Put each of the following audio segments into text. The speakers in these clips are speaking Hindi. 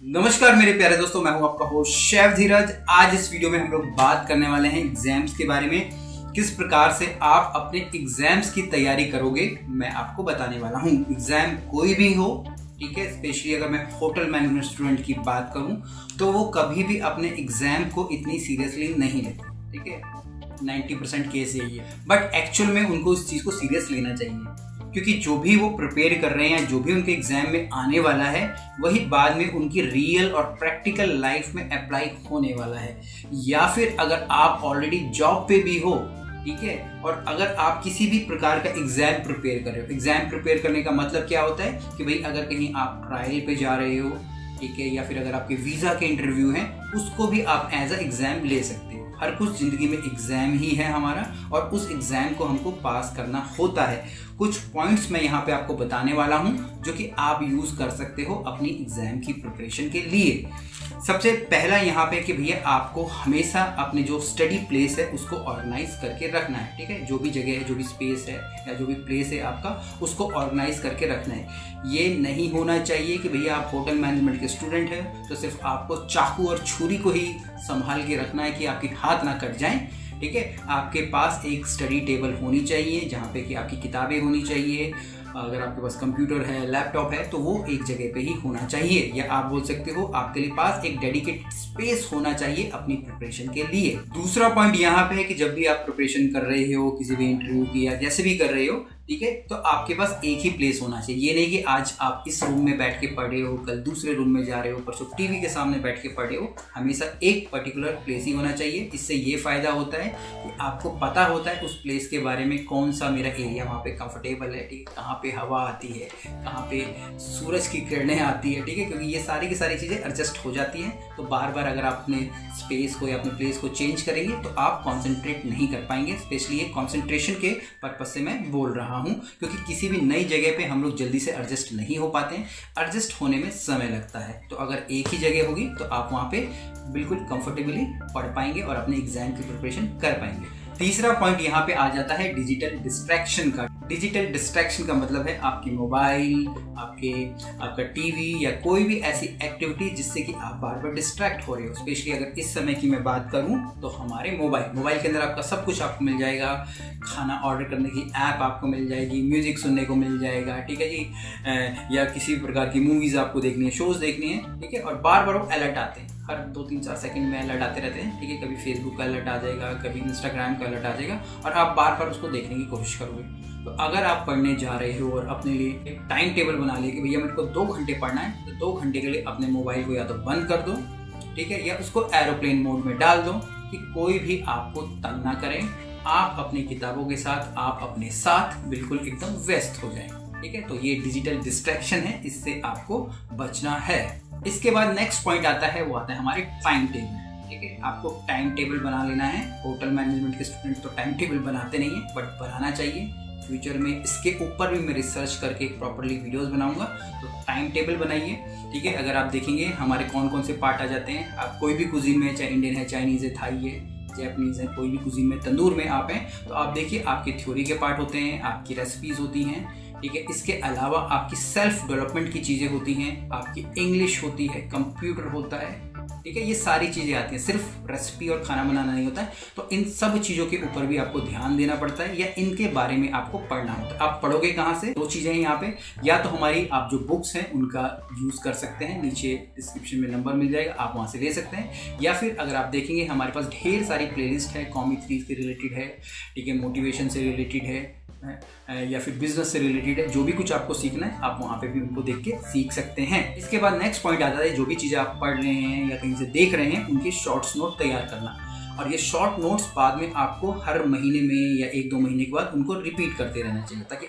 नमस्कार मेरे प्यारे दोस्तों, मैं हूं आपका होस्ट शेफ धीरज। आज इस वीडियो में हम लोग बात करने वाले हैं एग्जाम्स के बारे में। किस प्रकार से आप अपने एग्जाम्स की तैयारी करोगे, मैं आपको बताने वाला हूं। एग्जाम कोई भी हो, ठीक है, स्पेशली अगर मैं होटल मैनेजमेंट स्टूडेंट की बात करूं तो वो कभी भी अपने एग्जाम को इतनी सीरियसली नहीं लेते, ठीक है। 90% केस यही है, बट एक्चुअल में उनको उस चीज़ को सीरियस लेना चाहिए, क्योंकि जो भी वो प्रिपेयर कर रहे हैं, जो भी उनके एग्जाम में आने वाला है, वही बाद में उनकी रियल और प्रैक्टिकल लाइफ में अप्लाई होने वाला है। या फिर अगर आप ऑलरेडी जॉब पे भी हो, ठीक है, और अगर आप किसी भी प्रकार का एग्जाम प्रिपेयर कर रहे हो। एग्जाम प्रिपेयर करने का मतलब क्या होता है कि भाई अगर कहीं आप ट्रायल पे जा रहे हो, ठीक है, या फिर अगर आपके वीज़ा के इंटरव्यू हैं, उसको भी आप एज अ एग्ज़ाम ले सकते हो। हर कुछ ज़िंदगी में एग्ज़ाम ही है हमारा, और उस एग्ज़ाम को हमको पास करना होता है। कुछ पॉइंट्स मैं यहाँ पे आपको बताने वाला हूँ जो कि आप यूज़ कर सकते हो अपनी एग्ज़ाम की प्रिपरेशन के लिए। सबसे पहला यहाँ पे कि भैया आपको हमेशा अपने जो स्टडी प्लेस है उसको ऑर्गेनाइज करके रखना है, ठीक है। जो भी जगह है, जो भी स्पेस है या जो भी प्लेस है आपका, उसको ऑर्गेनाइज करके रखना है। ये नहीं होना चाहिए कि भैया आप होटल मैनेजमेंट के स्टूडेंट हैं तो सिर्फ आपको चाकू और छुरी को ही संभाल के रखना है कि आपके हाथ ना कट जाएं, ठीक है। आपके पास एक स्टडी टेबल होनी चाहिए जहाँ पे कि आपकी किताबें होनी चाहिए। अगर आपके पास कंप्यूटर है, लैपटॉप है, तो वो एक जगह पे ही होना चाहिए। या आप बोल सकते हो आपके लिए पास एक डेडिकेटेड स्पेस होना चाहिए अपनी प्रिपरेशन के लिए। दूसरा पॉइंट यहाँ पे है कि जब भी आप प्रिपरेशन कर रहे हो किसी भी इंटरव्यू की या जैसे भी कर रहे हो, ठीक है, तो आपके पास एक ही प्लेस होना चाहिए। ये नहीं कि आज आप इस रूम में बैठ के पढ़ रहे हो, कल दूसरे रूम में जा रहे हो, परसों टीवी के सामने बैठ के पढ़ रहे हो। हमेशा एक पर्टिकुलर प्लेस ही होना चाहिए। इससे ये फ़ायदा होता है कि आपको पता होता है उस प्लेस के बारे में, कौन सा मेरा एरिया वहाँ पे कंफर्टेबल है, ठीक है, कहाँ पे हवा आती है, कहाँ पे सूरज की किरणें आती है, ठीक है, क्योंकि ये सारी की सारी चीज़ें एडजस्ट हो जाती हैं। तो बार बार अगर आप अपने स्पेस को या अपने प्लेस को चेंज करेंगे तो आप कॉन्सेंट्रेट नहीं कर पाएंगे। स्पेशली ये कॉन्सेंट्रेशन के पर्पज से मैं बोल रहा हूँ, क्योंकि किसी भी नई जगह पे हम लोग जल्दी से एडजस्ट नहीं हो पाते हैं। एडजस्ट होने में समय लगता है। तो अगर एक ही जगह होगी तो आप वहाँ पे बिल्कुल कंफर्टेबली पढ़ पाएंगे और अपने एग्जाम की प्रिपरेशन कर पाएंगे। तीसरा पॉइंट यहाँ पे आ जाता है डिजिटल डिस्ट्रैक्शन का। डिजिटल डिस्ट्रैक्शन का मतलब है आपकी मोबाइल, आपका टीवी या कोई भी ऐसी एक्टिविटी जिससे कि आप बार बार डिस्ट्रैक्ट हो रहे हो। स्पेशली अगर इस समय की मैं बात करूं तो हमारे मोबाइल के अंदर आपका सब कुछ आपको मिल जाएगा। खाना ऑर्डर करने की ऐप आपको मिल जाएगी, म्यूजिक सुनने को मिल जाएगा, ठीक है जी, या किसी भी प्रकार की मूवीज़ आपको देखनी है, शोज़ देखनी है, ठीक है। और बार बार वो अलर्ट आते हैं, हर 2-3-4 सेकंड में अलर्ट आते रहते हैं, ठीक है। कभी फेसबुक का अलर्ट आ जाएगा, कभी इंस्टाग्राम का अलर्ट आ जाएगा, और आप बार बार उसको देखने की कोशिश करोगे। तो अगर आप पढ़ने जा रहे हो और अपने लिए एक टाइम टेबल बना लिया कि भैया मेरे को 2 घंटे पढ़ना है, तो 2 घंटे के लिए अपने मोबाइल को या तो बंद कर दो, ठीक है, या उसको एरोप्लेन मोड में डाल दो कि कोई भी आपको तंग ना करे। आप अपनी किताबों के साथ, आप अपने साथ बिल्कुल एकदम व्यस्त हो जाएं, ठीक है। तो ये डिजिटल डिस्ट्रैक्शन है, इससे आपको बचना है। इसके बाद नेक्स्ट पॉइंट आता है, वो आता है हमारे टाइम टेबल, ठीक है। आपको टाइम टेबल बना लेना है। होटल मैनेजमेंट के स्टूडेंट तो टाइम टेबल बनाते नहीं है, बट बनाना चाहिए। फ्यूचर में इसके ऊपर भी मैं रिसर्च करके प्रॉपर्ली वीडियोस बनाऊंगा। तो टाइम टेबल बनाइए, ठीक है। अगर आप देखेंगे हमारे कौन कौन से पार्ट आ जाते हैं, आप कोई भी कुजीन में, चाहे इंडियन है, चाइनीज़ है, थाई है, जैपनीज़ है, कोई भी कुजीन में, तंदूर में आप हैं, तो आप देखिए आपके थ्योरी के पार्ट होते हैं, आपकी रेसिपीज़ होती हैं, ठीक है। इसके अलावा आपकी सेल्फ डेवलपमेंट की चीज़ें होती हैं, आपकी इंग्लिश होती है, कंप्यूटर होता है, ठीक है। ये सारी चीज़ें आती हैं, सिर्फ रेसिपी और खाना बनाना नहीं होता है। तो इन सब चीज़ों के ऊपर भी आपको ध्यान देना पड़ता है, या इनके बारे में आपको पढ़ना होता है। आप पढ़ोगे कहाँ से? 2 चीज़ें हैं यहाँ पे। या तो हमारी आप जो बुक्स हैं उनका यूज़ कर सकते हैं, नीचे डिस्क्रिप्शन में नंबर मिल जाएगा, आप वहाँ से ले सकते हैं। या फिर अगर आप देखेंगे हमारे पास ढेर सारी प्लेलिस्ट है, कॉमिक सीरीज से रिलेटेड है, ठीक है, मोटिवेशन से रिलेटेड है, या फिर बिजनेस से रिलेटेड है। जो भी कुछ आपको सीखना है आप वहाँ पे भी उनको देख के सीख सकते हैं। इसके बाद नेक्स्ट पॉइंट आता है, जो भी चीज़ें आप पढ़ रहे हैं या कहीं से देख रहे हैं, उनके शॉर्ट्स नोट तैयार करना। और ये शॉर्ट नोट्स बाद में आपको हर महीने में या 1-2 महीने के बाद उनको रिपीट करते रहना चाहिए, ताकि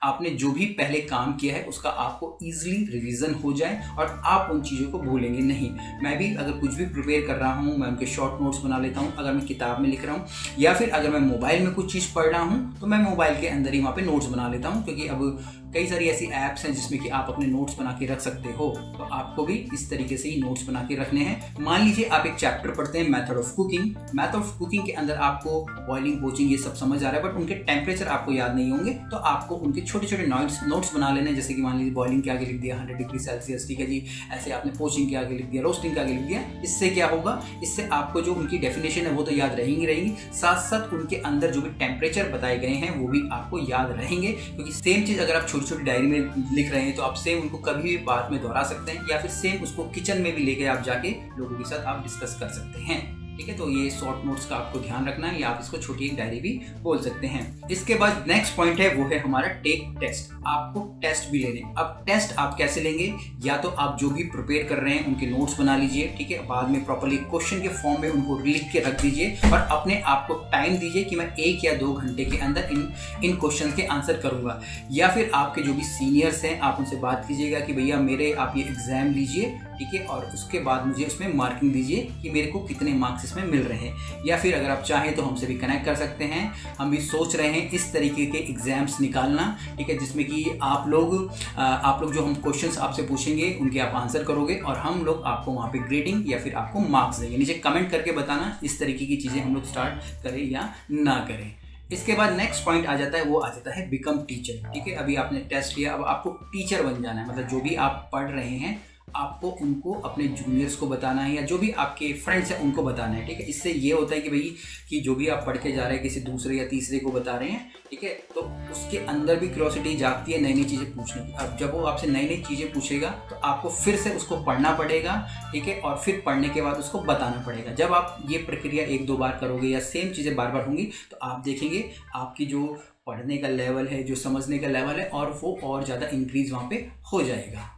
आपने जो भी पहले काम किया है उसका आपको ईजिली रिवीजन हो जाए और आप उन चीज़ों को भूलेंगे नहीं। मैं भी अगर कुछ भी प्रिपेयर कर रहा हूँ, मैं उनके शॉर्ट नोट्स बना लेता हूँ। अगर मैं किताब में लिख रहा हूँ या फिर अगर मैं मोबाइल में कुछ चीज़ पढ़ रहा हूँ तो मैं मोबाइल के अंदर ही वहाँ पे नोट्स बना लेता हूँ, क्योंकि अब कई सारी ऐसी ऐप्स हैं जिसमें कि आप अपने नोट्स बना के रख सकते हो, तो आपको भी इस तरीके से ही नोट्स बना के रखने हैं। मान लीजिए आप एक चैप्टर पढ़ते हैं method of cooking. Method of cooking के अंदर आपको बॉइलिंग, पोचिंग ये सब समझ आ रहा है, बट उनके टेम्परेचर आपको याद नहीं होंगे, तो आपको उनके छोटे छोटे नोट्स बना लेने। जैसे कि मान लीजिए बॉइलिंग के आगे लिख दिया 100 डिग्री सेल्सियस, ठीक है जी। ऐसे आपने पोचिंग के आगे लिख दिया, रोस्टिंग के आगे लिख दिया। इससे क्या होगा, इससे आपको जो उनकी डेफिनेशन है वो तो याद रहेंगी, साथ साथ उनके अंदर जो भी टेम्परेचर बताए गए हैं वो भी आपको याद रहेंगे। क्योंकि सेम चीज अगर आप छोटी छोटी डायरी में लिख रहे हैं तो आप सेम उनको कभी भी बाद में दोहरा सकते हैं, या फिर सेम उसको किचन में भी लेके आप जाके लोगों के साथ आप डिस्कस कर सकते हैं। ठीक है, तो ये शॉर्ट नोट्स का आपको ध्यान रखना है, या आप इसको छोटी एक डायरी भी बोल सकते हैं। इसके बाद नेक्स्ट पॉइंट है वो है हमारा टेक टेस्ट। आपको टेस्ट भी लेने। अब टेस्ट आप कैसे लेंगे, या तो आप जो भी प्रिपेयर कर रहे हैं उनके नोट्स बना लीजिए, ठीक है, बाद में प्रॉपर्ली क्वेश्चन के फॉर्म में उनको लिख के रख दीजिए और अपने आप को टाइम दीजिए कि मैं 1 या 2 घंटे के अंदर इन क्वेश्चन के आंसर करूंगा। या फिर आपके जो भी सीनियर्स हैं आप उनसे बात कीजिएगा कि भैया मेरे आप ये एग्जाम लीजिए, ठीक है, और उसके बाद मुझे उसमें मार्किंग दीजिए कि मेरे को कितने मार्क्स इसमें मिल रहे हैं। या फिर अगर आप चाहें तो हमसे भी कनेक्ट कर सकते हैं। हम भी सोच रहे हैं इस तरीके के एग्जाम्स निकालना, ठीक है, जिसमें कि आप लोग जो हम क्वेश्चंस आपसे पूछेंगे उनके आप आंसर करोगे और हम लोग आपको वहाँ पे ग्रेडिंग या फिर आपको मार्क्स देंगे। नीचे कमेंट करके बताना इस तरीके की चीज़ें हम लोग स्टार्ट करें या ना करें। इसके बाद नेक्स्ट पॉइंट आ जाता है, वो आ जाता है बिकम टीचर। ठीक है, अभी आपने टेस्ट लिया, अब आपको टीचर बन जाना है। मतलब जो भी आप पढ़ रहे हैं आपको उनको अपने जूनियर्स को बताना है, या जो भी आपके फ्रेंड्स हैं उनको बताना है। ठीक है, इससे ये होता है कि भाई कि जो भी आप पढ़ के जा रहे हैं किसी दूसरे या तीसरे को बता रहे हैं, ठीक है, तो उसके अंदर भी क्यूरियोसिटी जागती है नई नई चीज़ें पूछने की। अब जब वो आपसे नई नई चीज़ें पूछेगा तो आपको फिर से उसको पढ़ना पड़ेगा, ठीक है, और फिर पढ़ने के बाद उसको बताना पड़ेगा। जब आप ये प्रक्रिया 1-2 बार करोगे या सेम चीज़ें बार बार होंगी तो आप देखेंगे आपकी जो पढ़ने का लेवल है, जो समझने का लेवल है, और वो और ज़्यादा इंक्रीज वहाँ पे हो जाएगा।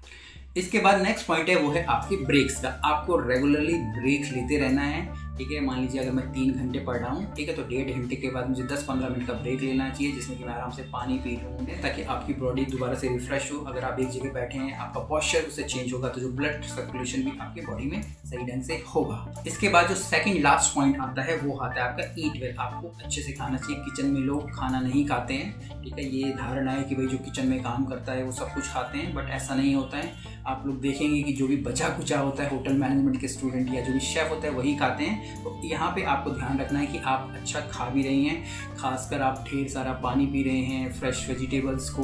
इसके बाद नेक्स्ट पॉइंट है वो है आपके ब्रेक्स का। आपको रेगुलरली ब्रेक्स लेते रहना है। ठीक है, मान लीजिए अगर मैं 3 घंटे पढ़ रहा हूँ, ठीक है, तो 1.5 घंटे के बाद मुझे 10-15 मिनट का ब्रेक लेना चाहिए, जिसमें कि मैं आराम से पानी पी लूँ, ताकि आपकी बॉडी दोबारा से रिफ्रेश हो। अगर आप एक जगह बैठे हैं आपका पॉस्चर उससे चेंज होगा तो जो ब्लड सर्कुलेशन भी आपकी बॉडी में सही ढंग से होगा। इसके बाद जो सेकंड लास्ट पॉइंट आता है वो आता है आपका ईट वेल। आपको अच्छे से खाना चाहिए। किचन में लोग खाना नहीं खाते हैं, ठीक है, ये धारणा है कि भाई जो किचन में काम करता है वो सब कुछ खाते हैं, बट ऐसा नहीं होता है। आप लोग देखेंगे कि जो भी बचा कुचा होता है होटल मैनेजमेंट के स्टूडेंट या जो भी शेफ होता है वही खाते हैं। तो यहाँ पे आपको ध्यान रखना है कि आप अच्छा खा भी रही हैं, खासकर आप ढेर सारा पानी पी रहे हैं, फ्रेश वेजिटेबल्स को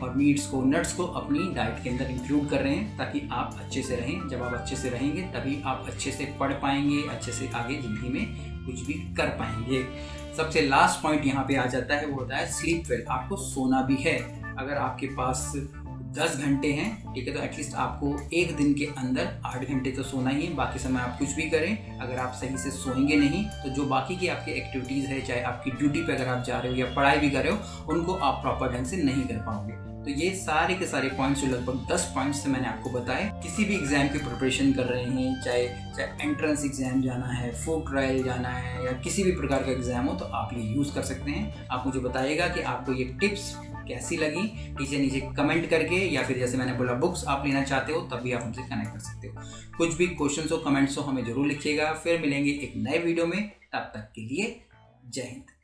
और मीट्स को, नट्स को अपनी डाइट के अंदर इंक्लूड कर रहे हैं, ताकि आप अच्छे से रहें। जब आप अच्छे से रहेंगे तभी आप अच्छे से पढ़ पाएंगे, अच्छे से आगे ज़िंदगी में कुछ भी कर पाएंगे। सबसे लास्ट पॉइंट यहाँ पे आ जाता है वो होता है स्लीप वेल। आपको सोना भी है। अगर आपके पास 10 घंटे हैं, ठीक है, तो एटलीस्ट आपको एक दिन के अंदर 8 घंटे तो सोना ही है। बाकी समय आप कुछ भी करें, अगर आप सही से सोएंगे नहीं तो जो बाकी की आपकी एक्टिविटीज़ है, चाहे आपकी ड्यूटी पे अगर आप जा रहे हो या पढ़ाई भी कर रहे हो, उनको आप प्रॉपर ढंग से नहीं कर पाओगे। तो ये सारे के सारे पॉइंट्स जो लगभग 10 पॉइंट्स से मैंने आपको बताए। किसी भी एग्जाम की प्रिपरेशन कर रहे हैं, चाहे एंट्रेंस एग्जाम जाना है, फूड ट्रायल जाना है, या किसी भी प्रकार का एग्जाम हो, तो आप ये यूज़ कर सकते हैं। आप मुझे बताइएगा कि आपको ये टिप्स कैसी लगी, नीचे कमेंट करके, या फिर जैसे मैंने बोला बुक्स आप लेना चाहते हो तब भी आप हमसे कनेक्ट कर सकते हो। कुछ भी क्वेश्चंस हो, कमेंट्स हो, हमें जरूर लिखिएगा। फिर मिलेंगे एक नए वीडियो में, तब तक के लिए जय हिंद।